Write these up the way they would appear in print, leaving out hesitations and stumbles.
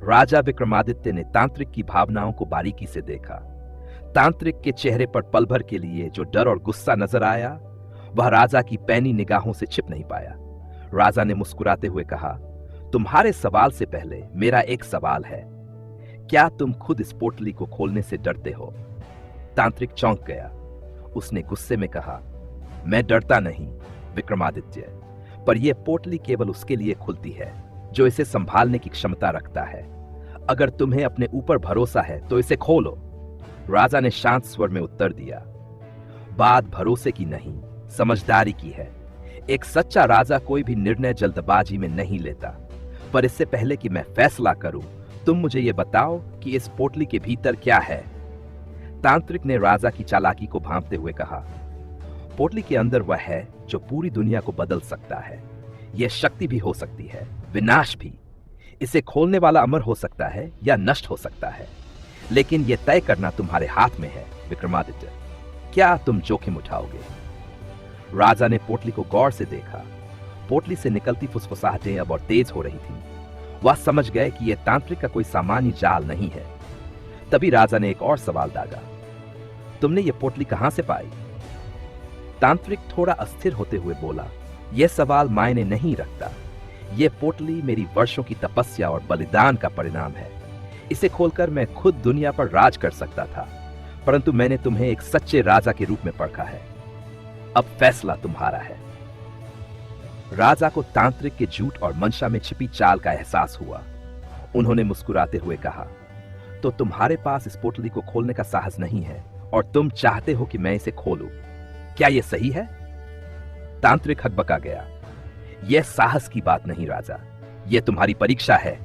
राजा विक्रमादित्य ने तांत्रिक की भावनाओं को बारीकी से देखा। तांत्रिक के चेहरे पर पल भर के लिए जो डर और गुस्सा नजर आया, वह राजा की पैनी निगाहों से छिप नहीं पाया। राजा ने मुस्कुराते हुए कहा, तुम्हारे सवाल से पहले मेरा एक सवाल है, क्या तुम खुद इस पोटली को खोलने से डरते हो? तांत्रिक चौंक गया। उसने गुस्से में कहा, मैं डरता नहीं विक्रमादित्य, पर यह पोटली केवल उसके लिए खुलती है जो इसे संभालने की क्षमता रखता है। अगर तुम्हें अपने ऊपर भरोसा है तो इसे खोलो। राजा ने शांत स्वर में उत्तर दिया, बात भरोसे की नहीं, समझदारी की है। एक सच्चा राजा कोई भी निर्णय जल्दबाजी में नहीं लेता। पर इससे पहले कि मैं फैसला करूं, तुम मुझे यह बताओ कि इस पोटली के भीतर क्या है? तांत्रिक ने राजा की चालाकी को भांपते हुए कहा, पोटली के अंदर वह है जो पूरी दुनिया को बदल सकता है। यह शक्ति भी हो सकती है, विनाश भी। इसे खोलने वाला अमर हो सकता है या नष्ट हो सकता है, लेकिन यह तय करना तुम्हारे हाथ में है विक्रमादित्य। क्या तुम जोखिम उठाओगे? राजा ने पोटली को गौर से देखा। पोटली से निकलती फुसफुसाहटें अब और तेज हो रही थीं। वह समझ गए कि यह तांत्रिक का कोई सामान्य जाल नहीं है। तभी राजा ने एक और सवाल दागा, तुमने यह पोटली कहां से पाई? तांत्रिक थोड़ा अस्थिर होते हुए बोला, यह सवाल मायने नहीं रखता। यह पोटली मेरी वर्षों की तपस्या और बलिदान का परिणाम है। इसे खोलकर मैं खुद दुनिया पर राज कर सकता था, परंतु मैंने तुम्हें एक सच्चे राजा के रूप में परखा है। अब फैसला तुम्हारा है। राजा को तांत्रिक के झूठ और मंशा में छिपी चाल का एहसास हुआ। उन्होंने मुस्कुराते हुए कहा, तो तुम्हारे पास इस पोटली को खोलने का साहस नहीं है और तुम चाहते हो कि मैं इसे खोलूं। क्या यह सही है? तांत्रिक हकबका गया, यह साहस की बात नहीं राजा, यह तुम्हारी परीक्षा है।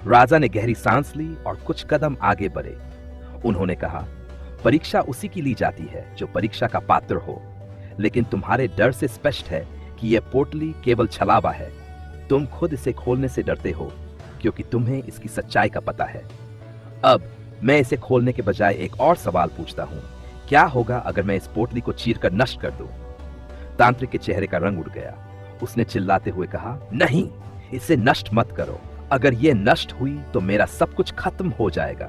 राजा ने गहरी सांस ली और कुछ कदम आगे बढ़े। उन्होंने कहा, परीक्षा उसी की ली जाती है जो परीक्षा का पात्र हो, लेकिन तुम्हारे डर से स्पष्ट है कि यह पोटली केवल छलावा है। तुम खुद इसे खोलने से डरते हो क्योंकि तुम्हें इसकी सच्चाई का पता है। अब मैं इसे खोलने के बजाय एक और सवाल पूछता हूं, क्या होगा अगर मैं इस पोटली को चीरकर नष्ट कर दूं? तांत्रिक के चेहरे का रंग उड़ गया। उसने चिल्लाते हुए कहा, नहीं, इसे नष्ट मत करो। अगर यह नष्ट हुई तो मेरा सब कुछ खत्म हो जाएगा।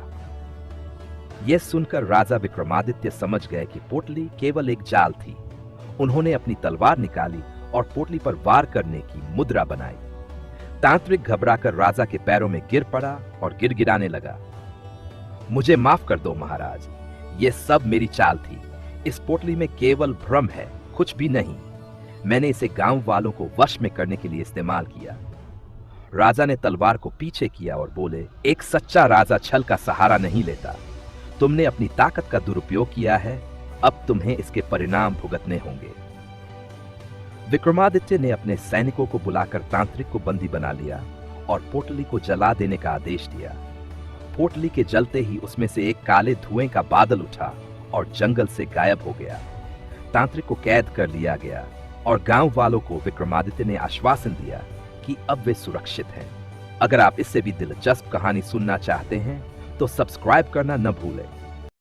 यह सुनकर राजा विक्रमादित्य समझ गए कि पोटली केवल एक जाल थी। उन्होंने अपनी तलवार निकाली और पोटली पर वार करने की मुद्रा बनाई। तांत्रिक घबराकर राजा के पैरों में गिर पड़ा और गिड़गिड़ाने लगा, मुझे माफ कर दो महाराज, यह सब मेरी चाल थी। इस पोटली में केवल भ्रम है, कुछ भी नहीं। मैंने इसे गांव वालों को वश में करने के लिए इस्तेमाल किया। राजा ने तलवार को पीछे किया और बोले, एक सच्चा राजा छल का सहारा नहीं लेता। तुमने अपनी ताकत का दुरुपयोग किया है, अब तुम्हें इसके परिणाम भुगतने होंगे। विक्रमादित्य ने अपने सैनिकों को बुलाकर तांत्रिक को बंदी बना लिया और पोटली को जला देने का आदेश दिया। पोटली के जलते ही उसमें से एक काले धुएं का बादल उठा और जंगल से गायब हो गया। तांत्रिक को कैद कर लिया गया और गांव वालों को विक्रमादित्य ने आश्वासन दिया कि अब वे सुरक्षित हैं। अगर आप इससे भी दिलचस्प कहानी सुनना चाहते हैं तो सब्सक्राइब करना न भूलें।